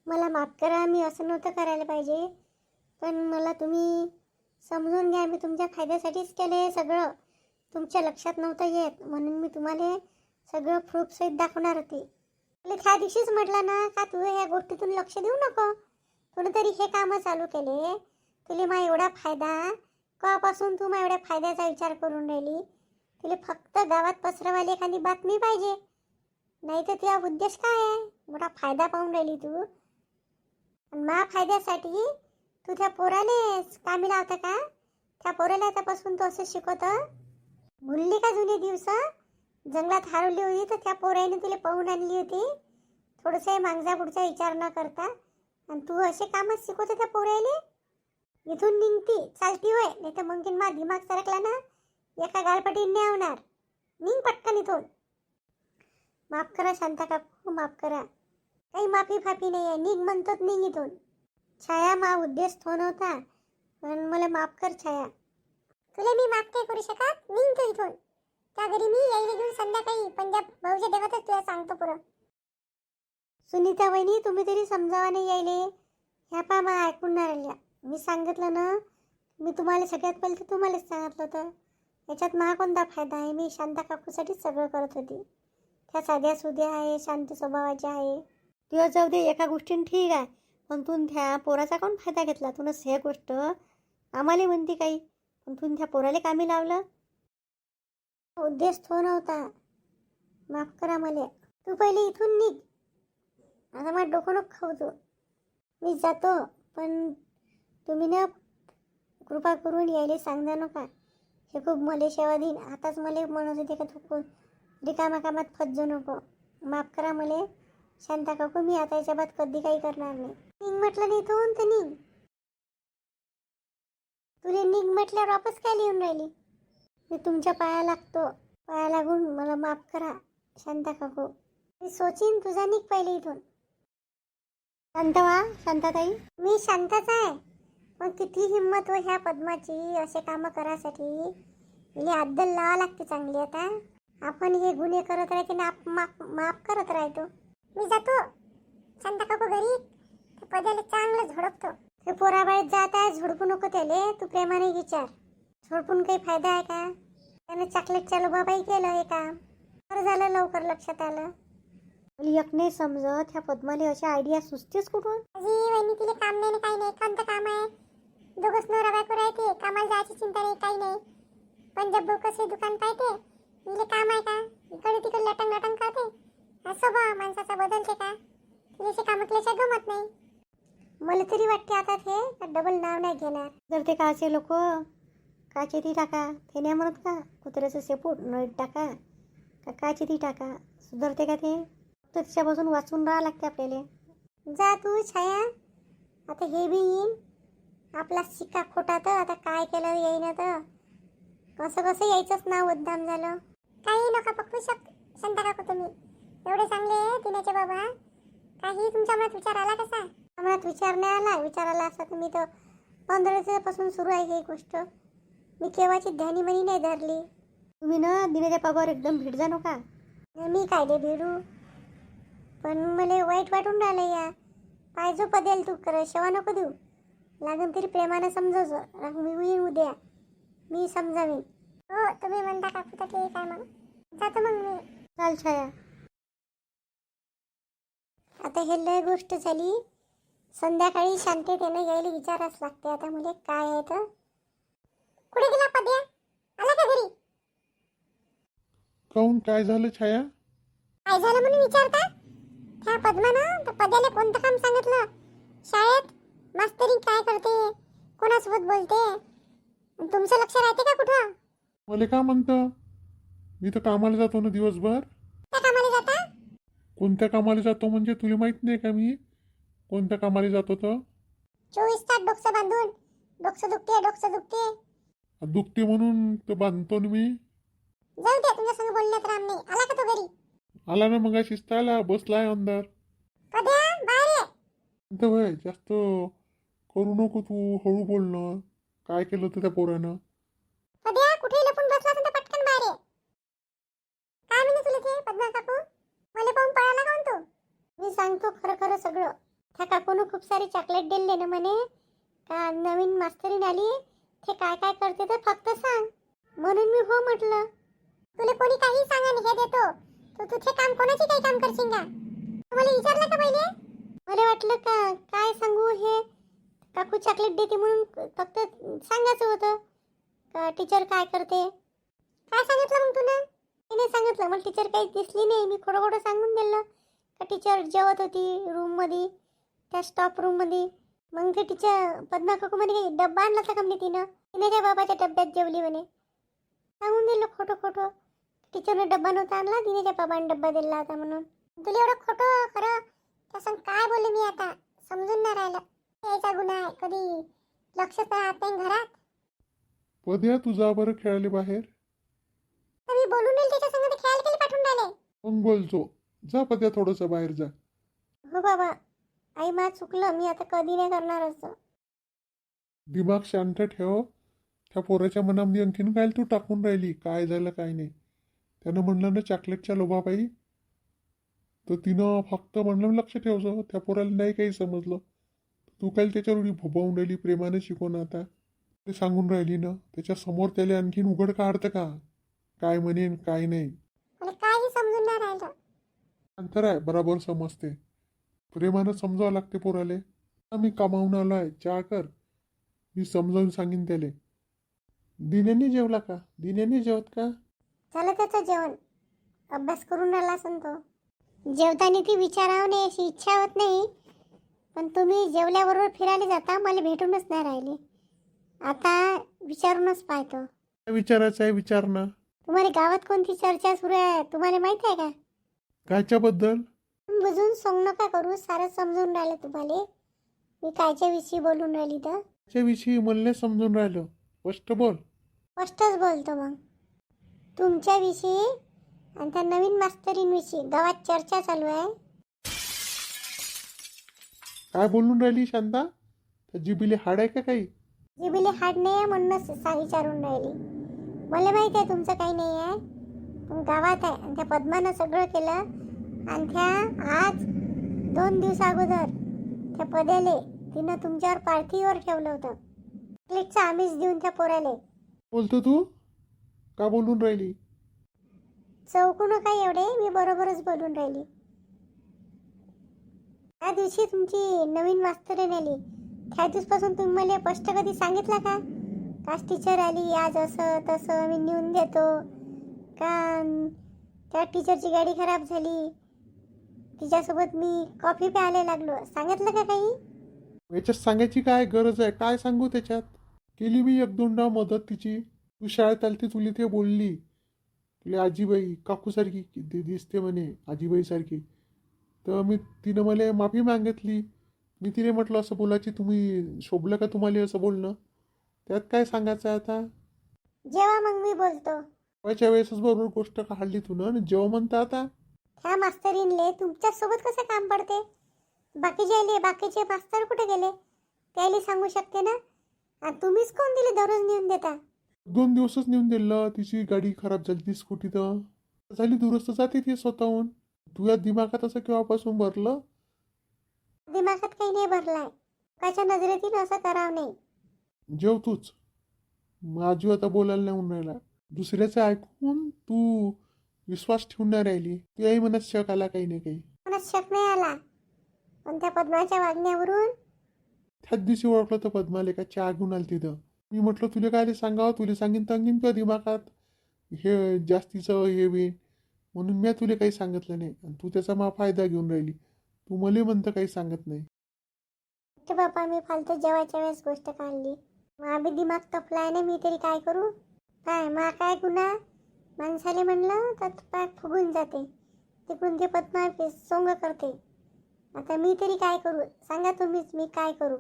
मला माफ करा, मी असं नव्हतं करायला पाहिजे. पण मला तुम्ही समजून घ्या, मी तुमच्या फायद्यासाठीच केलं हे सगळं. तुमच्या लक्षात नव्हतं येत म्हणून मी तुम्हाला सगळं प्रूफसहित दाखवणार होते. मला त्या दिवशीच म्हटलं ना का तू ह्या गोष्टीतून लक्ष देऊ नको. कोणीतरी हे कामं चालू केले, तुला मा एवढा फायदा, केव्हापासून तू मा एवढ्या फायद्याचा विचार करून राहिली. तुला फक्त गावात पसरवाली एखादी बातमी पाहिजे, नाही तर तुझा उद्देश काय आहे? मोठा फायदा पाहून राहिली तू. मा फायद्यासाठी तू त्या पोराले कामी लावतं का? त्या पोराला आतापासून तू असं शिकवतं? भुलली का जुने दिवस? जंगलात हरवली होती तर त्या पोराने तुला पाहून आणली होती, थोडंसं मागचा पुढचा विचार न करता. आणि तू असे कामच शिकवतो त्या पोराले? इथून निघती चालती होय, नाही तर मग मा दिमाग सरकला ना एका गालपटीने नाही होणार. निघ पटकन इथून. माफ करा शांता काकू, माफ करा. काही माफी फाफी नाही आहे, निघ म्हणतोच निघ इथून. छाया, मा उद्देश तो नव्हता, पण मला माफ कर छाया. तुला मी माफ नाही करू शकत, निघ तू इथून. त्या घरी मी यायला घेऊन संध्याकाळी पंजाब भाऊच्या देवातच तुला सांगतो पुरं. सुनीता वहिनी, तुम्ही तरी समजावा नाही यायले. ह्या पा मा ऐकून नाही राहिल्या. मी सांगितलं ना, मी तुम्हाला सगळ्यात पहिले तर तुम्हालाच सांगितलं होतं. याच्यात मला कोणता फायदा आहे? मी शांता काकूसाठीच सगळं करत होती. त्या साध्या सुध्या आहे, शांत स्वभावाच्या आहे. तुला जाऊ दे, एका गोष्टीने ठीक आहे, पण तू त्या पोराचा कोण फायदा घेतला? तुनच हे गोष्ट आम्हाला म्हणते काही, पण तू त्या पोराला कामी लावलं. उद्देश तो नव्हता, माफ करा मला. तू पहिले इथून निघ. आता मला डोकं नको खाऊ तू. मी जातो, पण तुम्ही ना कृपा करून यायला सांगा नका. हे खूप मला सेवा देईन. आताच मला म्हणत होते का तू रिकामा कामात फसजू नको. माफ करा मला शांता काकू, मी आता याच्या बाद कधी काही करणार नाही. निघ म्हटलं नाही इथून तर निघ. तुला निघ म्हटल्यावर वापस काय लिहून राहिली? मी तुमच्या पाया लागतो, पाया लागून मला माफ करा शांता काकू. मी सोचीन, तुझा निघ पहिले इथून. शांत व्हा शांताताई. मी शांतच आहे, पण किती हिंमत हो ह्या पद्माची असे कामं करायसाठी. हिला अद्दल लावा लागते चांगली. आता आपण हे गुन्हे करत राहते ना, माफ करत राहतो. मी जातो शांता काकू घरी. ते पद्याला चांगलं झोडपतो. ते पोराबाळीत जात आहे, झोडपू नको त्याले. तू प्रेमाने विचार, झोडपून काही फायदा आहे का? त्यानं चॉकलेटच्या लोभाबाई केलं हे काम. बरं झालं लवकर लक्षात आलं. एक नाही समजत, ह्या पद्माले अशा आयडिया सुचतेच कुठून? वहिनी तिला काम नाही, काही नाही. कोणतं काम आहे? दोघंच नवरा बायको राहते, कामाला जायची चिंता नाही, काही नाही. पंजाब भाऊ कसे दुकान पाहते, तिला काम आहे का? इकडे तिकडे लटंग लटंग करते. स्वभाव माणसाचा बदलते का? तिला काम केल्याशिवाय गमत नाही. मला तरी वाटते आता ते डबल नाव नाही घेणार. जर ते काचे लोक काचे ती टाका, ते नाही म्हणत का कुत्र्याचं शेपूट नळीत टाका का काचे ती टाका, सुधारते का ते? तर तिच्यापासून वाचून राहा लागते आपल्याला. जा तू छाया, आता हे बी येईन आपला शिक्का खोटा. तर आता काय केलं येईन, तर कसं कसं यायचंच नाव बदनाम झालं. काही नका पकडू शांता काकू तुम्ही. एवढे चांगले दिनाचे बाबा, काही तुमच्या मनात विचार आला कसा? मनात विचार नाही आला. विचार आला असता तुम्ही तर 15 दिवसापासून सुरू आहे ही गोष्ट. मी केव्हाची ध्यानी मनी नाही धरली. तुम्ही ना दिनाच्या बाबावर एकदम भिड जा नका. मी काय दे भिडू, पण मला वाईट वाटून राहिलं. या पाहिजो पदेल तू कर, शेवा नको देऊ. लागून तरी प्रेमानं समजवजो. मी येईन उद्या, मी समजावीन. हो तुम्ही म्हणता काकू तर ठीक आहे. मग जातो मग मी. चाल छाया. आता हे लय गोष्ट झाली. संध्याकाळी शांततेनं यायला विचाराच लागते आता मुले काय आहे तर. कुठे गेला पद्या? आला का घरी? काहून काय झालं छाया? काय झालं म्हणून विचारता? त्या पद्मानं त्या पद्याला कोणतं काम सांगितलं? शाळेत मास्तरी काय करते, कोणासोबत बोलते, तुमचं लक्ष राहते का कुठं? मला काय म्हणतं? मी तर कामाला जातो ना दिवसभर. त्या कामाला जाता? कोणत्या कामाला जातो म्हणजे तुला माहित नाही का मी कोणत्या कामाला जातो? तर 24 तास डोकं बांधून. डोकं दुखते, डोकं दुखते. दुखते म्हणून तर बांधतो ना मी. जाऊ द्या, तुमच्या संग बोलण्यात राम नाही. आला का तो घरी? आला ना मग, शिस्ताला बसलाय अंदर. पद्या बाहेर ये. तर वय जास्त करू नको तू, हळू बोलणं. काय केलं होतं त्या पोरानं? पद्या कुठे लपून बसला तर पटकन बाहेर ये. काय म्हणे तुला ते पद्मा काकू? मला पाहून पळाला का तू? मी सांगतो खरं खरं सगळं. त्या काकूनं खूप सारी चॉकलेट दिले ना म्हणे का नवीन मास्तरीन आली ते काय काय करते तर फक्त सांग. म्हणून मी हो म्हटलं. तुला कोणी काही सांगा नाही हे देतो तर तू ते काम कोणाची काही काम करशील का? मला विचारलं का पहिले? मला वाटलं का काय सांगू हे काकू चॉकलेट देते म्हणून फक्त सांगायचं होतं का टीचर काय करते. काय सांगितलं मग तुला? नाही सांगितलं मला टीचर काही दिसली नाही. मी खोडं खोडं सांगून दिलं का टीचर जेवत होती रूममध्ये त्या स्टॉप रूममध्ये. मग ते टीचर पद्मा काकू म्हणे डब्बा आणला होता का म्हणे तिने त्या बाबाच्या डब्यात जेवली म्हणे. सांगून दिलं खोटं खोटं. टीचरने डब्बा नव्हता आणला तिने त्या बाबाने डब्बा दिला होता म्हणून. तुला एवढं खोटं खरं तसं काय बोलले मी आता समजून नाही राहिलं. यायचा गुन्हा आहे कधी लक्षच राहत नाही घरात. पद्या तू जा बरं खेळायला बाहेर. मी बोलून येईल त्याच्या संग खेळायला गेली पाठवून राहिले. मग बोलतो जा पद्या थोडंसं बाहेर जा. हो बाबा आई मा चुकलं मी आता कधी नाही करणार असं. दिमाग शांत ठेव. त्या पोराच्या मनामध्ये आणखीन काय तू टाकून राहिली काय झालं काय नाही. त्यानं म्हणलं ना चॉकलेटच्या लोभापायी तर तिनं फक्त म्हणलं लक्ष ठेवचं. त्या पोराला नाही काही समजलं. तू काय त्याच्यावर भोपावून राहिली प्रेमाने शिकवणं आता ते सांगून राहिली ना. त्याच्या समोर त्याला आणखीन उघड काढतं का काय म्हणेन काय नाही. मला काही समजून नाही राहिलं. अंतर आहे बराबर समजते. प्रेमानं समजावं लागते पोराले. मी कमावून आलो आहे चहा कर. मी समजावून सांगीन त्याले. दिन्याने जेवला का? दिन्याने जेवत का? झालं त्याचं जेवण. अभ्यास करून राहिला असन तो. जेवताना ती विचारावं नाही अशी इच्छा होत नाही. पण तुम्ही जेवल्याबरोबर फिरायला जाता मला भेटूनच नाही राहिले. आता विचारूनच पाहतो. काय विचारायचं आहे विचार ना. तुम्हाला गावात कोणती चर्चा सुरू आहे तुम्हाला माहित आहे का? कायच्याबद्दल? बुजून सोंग नका करू. सारं समजून राहिलं तुम्हाला मी कायच्या विषयी बोलून राहिली तर. त्याच्याविषयी मला समजून राहिलं. स्पष्ट बोल. स्पष्टच बोलतो मग. तुमच्याविषयी आणि त्या नवीन मास्तरींविषयी गावात चर्चा चालू आहे. काय बोलून राहिली शांता? त्या जिबीले हाड आहे का काही? जिबीले हाड नाही आहे म्हणूनच विचारून राहिली. मला माहिती आहे तुमचं काही नाही आहे. पण गावात आहे आणि त्या पद्मानं सगळं केलं. आणि त्या आज 2 दिवस अगोदर त्या पद्याले तिनं तुमच्यावर पार्थिवर ठेवलं होतं. चॉकलेटचं आमिष देऊन त्या पोराले. बोलतो तू का बोलून राहिली? चौकू नका एवढे मी बरोबरच बोलून राहिली. त्या दिवशी तुमची नवीन मास्तरीण आली त्या दिवसपासून तुम्ही मला स्पष्ट कधी सांगितलं का? कास टीचर आली आज असं तसं मी नेऊन देतो का? त्या टीचरची गाडी खराब झाली तिच्यासोबत मी कॉफी प्यायला लागलो सांगितलं का काही? याच्यात सांगायची काय गरज आहे? काय सांगू त्याच्यात? केली मी 1-2दा मदत तिची. तू शाळेत आली ती तुला ते बोलली तुला आजीबाई काकूसारखी दिसते म्हणे आजीबाईसारखी. तर मी तिनं मला माफी मागितली. मी तिने म्हटलं असं बोलायची तुम्ही शोभलं का तुम्हाला असं बोलणं? त्यात काय सांगायचं आहे आता? जेव्हा मग मी बोलतो व्हायच्या वेळेसच बरोबर गोष्ट काढली तू ना. जेव्हा म्हणता आता ह्या मास्तरीनले तुमच्यासोबत कसं काम पडते? बाकीचे मास्तर कुठे गेले त्याला सांगू शकते ना. आणि तुम्हीच कोण दिले दररोज नेऊन देता? 2 दिवसच नेऊन दिलं. तिची गाडी खराब झाली ती स्कूटी तर झाली दुरुस्त जाते ती स्वतःहून. तुझ्या दिमागात असं केव्हापासून भरलं? दिमागात काही नाही भरलाय. काच्या नजरेतील असं करावं नाही. जेव तूच. माझी आता बोलायला नाही होऊन राहिला. दुसऱ्याचं ऐकून तू विश्वास ठेवून नाही राहिली. तुझ्याही मनात शक आला काही ना काही. मनात शक नाही आला पण त्या पद्माच्या वागण्यावरून. त्याच दिवशी ओळखलं तर पद्माले का चहा घेऊन आली तिथं. मी म्हटलं तुला काय सांगावं तुला सांगीन तंगीन तुझ्या दिमागात हे जास्तीचं हे बी म्हणून मी तुला काही सांगितलं नाही. आणि तू त्याचा फायदा घेऊन राहिली. तू मला म्हणतं काही सांगत नाही. बापा मी फालतू जेवायच्या वेळेस गोष्ट काढली. बी दिमाग तपलाय ना मी तरी काय करू? काय मा काय गुन्हा? माणसाले म्हणलं तर पाय फुगून जाते. तिकडून ते पद्मा सोंग करते. आता मी तरी काय करू सांगा तुम्हीच मी काय करू?